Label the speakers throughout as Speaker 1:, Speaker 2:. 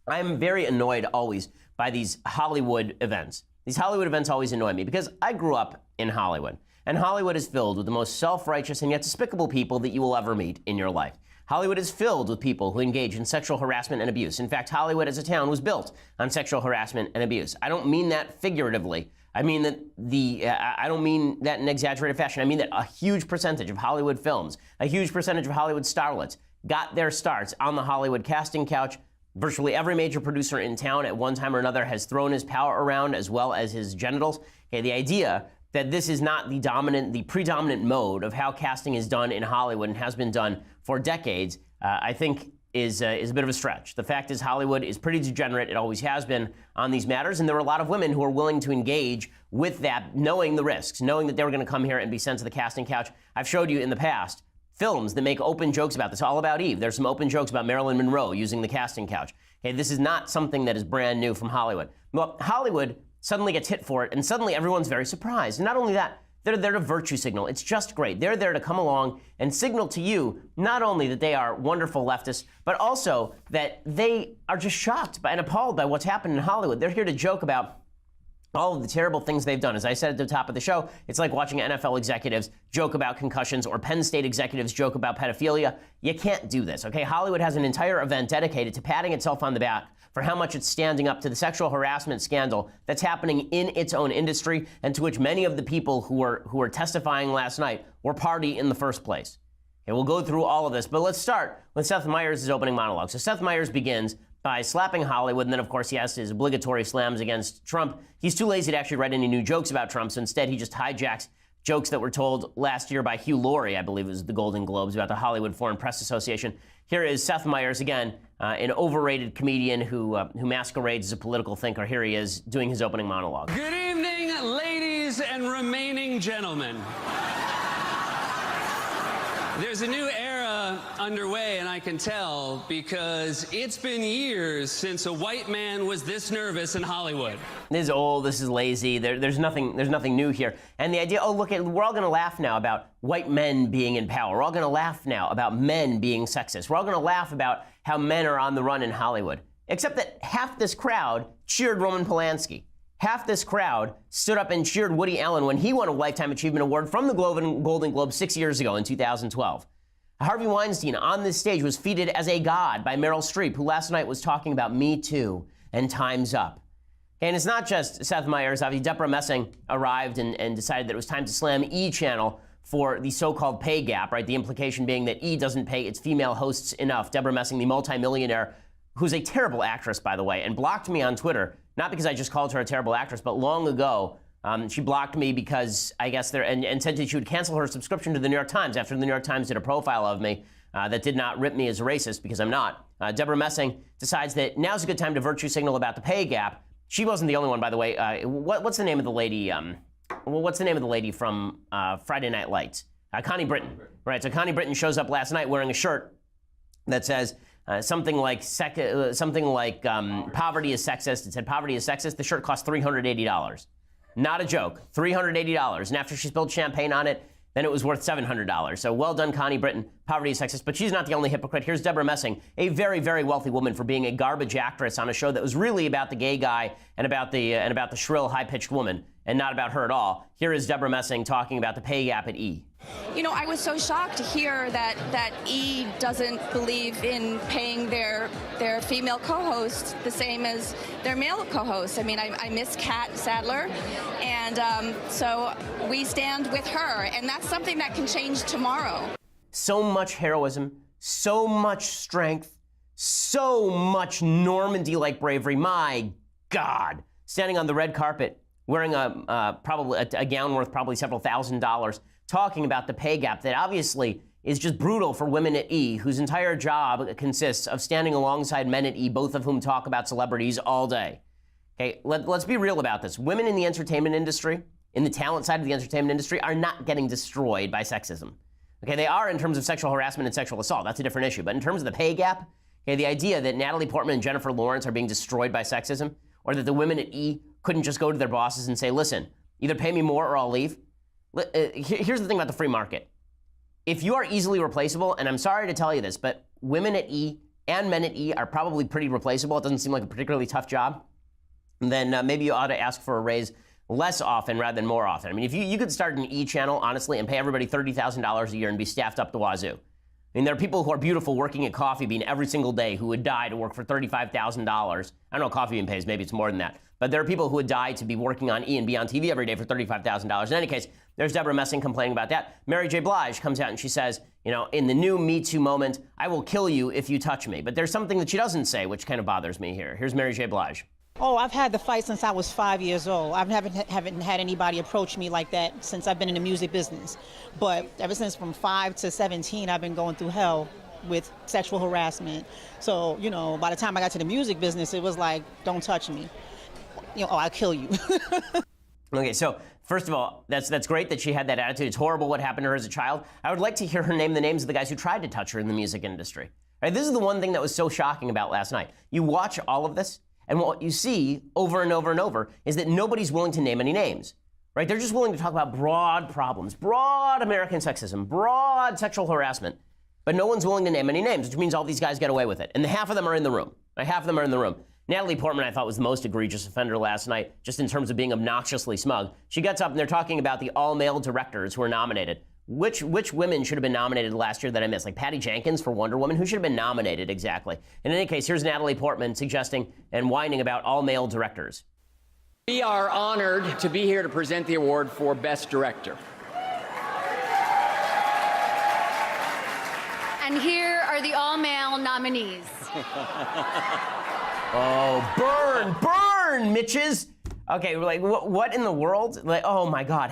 Speaker 1: I'm very annoyed always by these Hollywood events. These Hollywood events always annoy me because I grew up in Hollywood. And Hollywood is filled with the most self-righteous and yet despicable people that you will ever meet in your life. Hollywood is filled with people who engage in sexual harassment and abuse. In fact, Hollywood as a town was built on sexual harassment and abuse. I don't mean that figuratively. I mean that I don't mean that in exaggerated fashion. I mean that a huge percentage of Hollywood films, a huge percentage of Hollywood starlets got their starts on the Hollywood casting couch. Virtually every major producer in town at one time or another has thrown his power around as well as his genitals. Okay, the idea that this is not the predominant mode of how casting is done in Hollywood and has been done for decades, I think is a bit of a stretch. The fact is Hollywood is pretty degenerate. It always has been on these matters, and there are a lot of women who are willing to engage with that, knowing the risks, knowing that they were going to come here and be sent to the casting couch. I've showed you in the past films that make open jokes about this. All About Eve. There's some open jokes about Marilyn Monroe using the casting couch. Okay, this is not something that is brand new from Hollywood. Well, Hollywood suddenly gets hit for it, and suddenly everyone's very surprised. And not only that, they're there to virtue signal. It's just great. They're there to come along and signal to you not only that they are wonderful leftists, but also that they are just shocked by and appalled by what's happened in Hollywood. They're here to joke about all of the terrible things they've done. As I said at the top of the show, it's like watching NFL executives joke about concussions or Penn State executives joke about pedophilia. You can't do this, okay? Hollywood has an entire event dedicated to patting itself on the back for how much it's standing up to the sexual harassment scandal that's happening in its own industry and to which many of the people who were testifying last night were party in the first place. Okay, we'll go through all of this, but let's start with Seth Meyers' opening monologue. So Seth Meyers begins by slapping Hollywood, and then, of course, he has his obligatory slams against Trump. He's too lazy to actually write any new jokes about Trump, so instead he just hijacks jokes that were told last year by Hugh Laurie, I believe it was the Golden Globes, about the Hollywood Foreign Press Association. Here is Seth Meyers, again, an overrated comedian who masquerades as a political thinker. Here he is doing his opening monologue.
Speaker 2: Good evening, ladies and remaining gentlemen. There's a new era underway, and I can tell because it's been years since a white man was this nervous in Hollywood.
Speaker 1: This is old, this is lazy, there's nothing new here. And the idea, oh, look, we're all gonna laugh now about white men being in power. We're all gonna laugh now about men being sexist. We're all gonna laugh about how men are on the run in Hollywood. Except that half this crowd cheered Roman Polanski. Half this crowd stood up and cheered Woody Allen when he won a Lifetime Achievement Award from the Golden Globe 6 years ago in 2012. Harvey Weinstein on this stage was feted as a god by Meryl Streep, who last night was talking about Me Too and Time's Up. And it's not just Seth Meyers. Obviously, Deborah Messing arrived and decided that it was time to slam E! Channel for the so-called pay gap, right? The implication being that E! Doesn't pay its female hosts enough. Deborah Messing, the multimillionaire, who's a terrible actress, by the way, and blocked me on Twitter, not because I just called her a terrible actress, but long ago, she blocked me because I guess and said that she would cancel her subscription to the New York Times after the New York Times did a profile of me that did not rip me as a racist, because I'm not. Deborah Messing decides that now's a good time to virtue signal about the pay gap. She wasn't the only one, by the way. What's the name of the lady? What's the name of the lady from Friday Night Lights? Connie Britton. Right, so Connie Britton shows up last night wearing a shirt that says something like poverty is sexist. It said poverty is sexist. The shirt cost $380. Not a joke, $380. And after she spilled champagne on it, then it was worth $700. So well done, Connie Britton. Poverty is sexist, but she's not the only hypocrite. Here's Deborah Messing, a very, very wealthy woman, for being a garbage actress on a show that was really about the gay guy and about the shrill, high-pitched woman, and not about her at all. Here is Deborah Messing talking about the pay gap at E!
Speaker 3: You know, I was so shocked to hear that E! doesn't believe in paying their female co-hosts the same as their male co-hosts. I mean, I miss Kat Sadler, and so we stand with her, and that's something that can change tomorrow.
Speaker 1: So much heroism, so much strength, so much Normandy-like bravery. My God. Standing on the red carpet, wearing probably a gown worth probably several $1,000s, talking about the pay gap that obviously is just brutal for women at E!, whose entire job consists of standing alongside men at E!, both of whom talk about celebrities all day. Okay, let's be real about this. Women in the entertainment industry, in the talent side of the entertainment industry, are not getting destroyed by sexism. Okay, they are in terms of sexual harassment and sexual assault. That's a different issue. But in terms of the pay gap, okay, the idea that Natalie Portman and Jennifer Lawrence are being destroyed by sexism, or that the women at E! couldn't just go to their bosses and say, listen, either pay me more or I'll leave. Here's the thing about the free market. If you are easily replaceable, and I'm sorry to tell you this, but women at E! and men at E are probably pretty replaceable. It doesn't seem like a particularly tough job. Then maybe you ought to ask for a raise less often rather than more often. I mean, if you could start an E channel, honestly, and pay everybody $30,000 a year and be staffed up the wazoo. I mean, there are people who are beautiful working at Coffee Bean every single day who would die to work for $35,000. I don't know, Coffee Bean pays, maybe it's more than that. But there are people who would die to be working on E and be on TV every day for $35,000. In any case, there's Deborah Messing complaining about that. Mary J. Blige comes out and she says, you know, in the new Me Too moment, I will kill you if you touch me. But there's something that she doesn't say, which kind of bothers me here. Here's Mary J. Blige.
Speaker 4: Oh, I've had the fight since I was 5 years old. I haven't had anybody approach me like that since I've been in the music business. But ever since from 5 to 17, I've been going through hell with sexual harassment. So, you know, by the time I got to the music business, it was like, don't touch me. You know, oh, I'll kill you.
Speaker 1: Okay, so first of all, that's great that she had that attitude. It's horrible what happened to her as a child. I would like to hear her name the names of the guys who tried to touch her in the music industry. Right, this is the one thing that was so shocking about last night. You watch all of this, and what you see over and over and over is that nobody's willing to name any names. Right? They're just willing to talk about broad problems, broad American sexism, broad sexual harassment, but no one's willing to name any names, which means all these guys get away with it. And half of them are in the room. Right? Half of them are in the room. Natalie Portman, I thought, was the most egregious offender last night, just in terms of being obnoxiously smug. She gets up and they're talking about the all-male directors who were nominated. Which women should have been nominated last year that I missed? Like Patty Jenkins for Wonder Woman? Who should have been nominated exactly? In any case, here's Natalie Portman suggesting and whining about all-male directors.
Speaker 5: We are honored to be here to present the award for Best Director.
Speaker 6: And here are the all-male nominees.
Speaker 1: Oh, burn, Mitches. Okay, we're like, what in the world? Like, oh my God,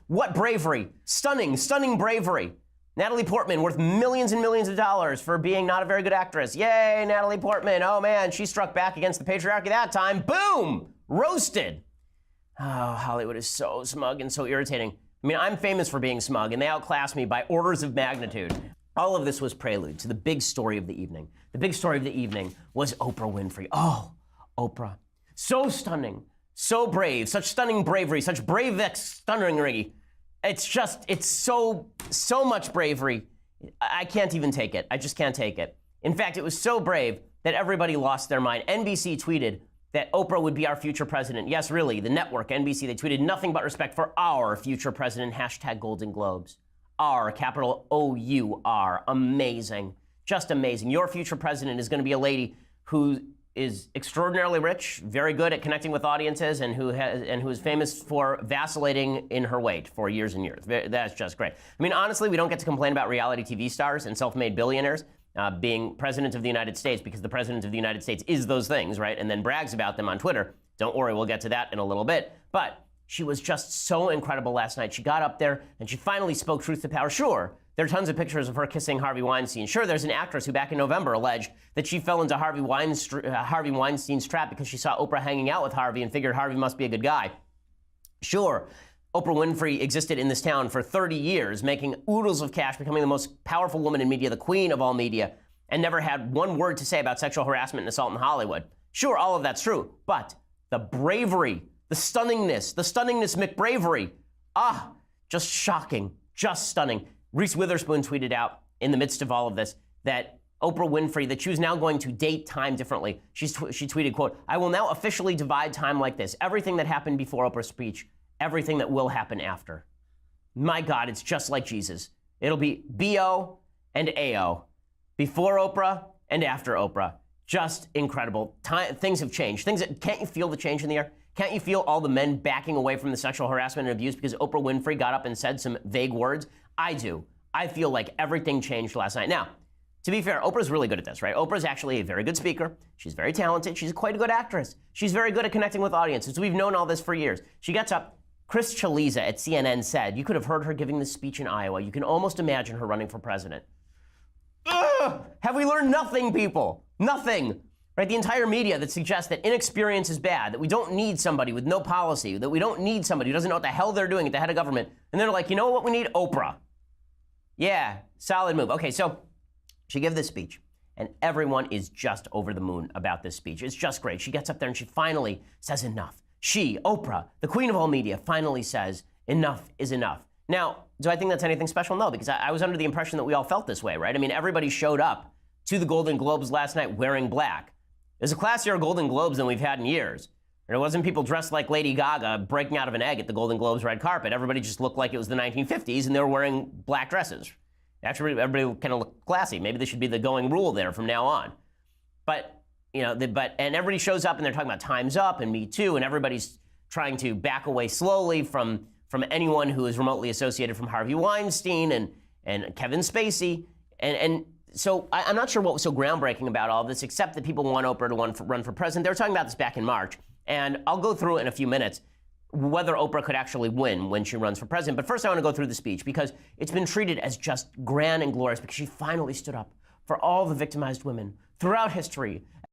Speaker 1: what bravery. Stunning bravery. Natalie Portman, worth millions and millions of dollars for being not a very good actress. Yay, Natalie Portman. Oh man, she struck back against the patriarchy that time. Boom, roasted. Oh, Hollywood is so smug and so irritating. I mean, I'm famous for being smug, and they outclass me by orders of magnitude. All of this was prelude to the big story of the evening. The big story of the evening was Oprah Winfrey. Oh, Oprah. So stunning, so brave, such stunning bravery, such brave stunnery. It's so much bravery. I can't even take it. I just can't take it. In fact, it was so brave that everybody lost their mind. NBC tweeted that Oprah would be our future president. Yes, really, the network, NBC, they tweeted nothing but respect for our future president, #Golden Globes. R, capital O-U-R, amazing, just amazing. Your future president is going to be a lady who is extraordinarily rich, very good at connecting with audiences, and who is famous for vacillating in her weight for years and years. That's just great. I mean, honestly, we don't get to complain about reality TV stars and self-made billionaires being president of the United States, because the president of the United States is those things, right? And then brags about them on Twitter. Don't worry, we'll get to that in a little bit. But she was just so incredible last night. She got up there and she finally spoke truth to power. Sure, there are tons of pictures of her kissing Harvey Weinstein. Sure, there's an actress who back in November alleged that she fell into Harvey Weinstein's trap because she saw Oprah hanging out with Harvey and figured Harvey must be a good guy. Sure, Oprah Winfrey existed in this town for 30 years, making oodles of cash, becoming the most powerful woman in media, the queen of all media, and never had one word to say about sexual harassment and assault in Hollywood. Sure, all of that's true, but the bravery, the stunningness McBravery. Just shocking, just stunning. Reese Witherspoon tweeted out in the midst of all of this that Oprah Winfrey, that she was now going to date time differently. She tweeted, quote, "I will now officially divide time like this. Everything that happened before Oprah's speech, everything that will happen after." My God, it's just like Jesus. It'll be B-O and A-O. Before Oprah and after Oprah. Just incredible. Things have changed. Can't you feel the change in the air? Can't you feel all the men backing away from the sexual harassment and abuse because Oprah Winfrey got up and said some vague words? I do. I feel like everything changed last night. Now, to be fair, Oprah's really good at this, right? Oprah's actually a very good speaker. She's very talented. She's quite a good actress. She's very good at connecting with audiences. We've known all this for years. She gets up. Chris Chaliza at CNN said, you could have heard her giving this speech in Iowa. You can almost imagine her running for president. Ugh! Have we learned nothing, people? Nothing. Right? The entire media that suggests that inexperience is bad, that we don't need somebody with no policy, that we don't need somebody who doesn't know what the hell they're doing at the head of government. And they're like, you know what we need? Oprah. Yeah, solid move. Okay, so she gave this speech, and everyone is just over the moon about this speech. It's just great. She gets up there and she finally says enough. She, Oprah, the queen of all media, finally says enough is enough. Now, do I think that's anything special? No, because I was under the impression that we all felt this way, right? I mean, everybody showed up to the Golden Globes last night wearing black. It was a classier Golden Globes than we've had in years. And it wasn't people dressed like Lady Gaga breaking out of an egg at the Golden Globes red carpet. Everybody just looked like it was the 1950s, and they were wearing black dresses. Actually, everybody kind of looked classy. Maybe this should be the going rule there from now on. But, you know, and everybody shows up, and they're talking about Time's Up and Me Too, and everybody's trying to back away slowly from anyone who is remotely associated from Harvey Weinstein and Kevin Spacey. And so I'm not sure what was so groundbreaking about all of this, except that people want Oprah to run for president. They were talking about this back in March. And I'll go through it in a few minutes, whether Oprah could actually win when she runs for president. But first, I want to go through the speech because it's been treated as just grand and glorious because she finally stood up for all the victimized women throughout history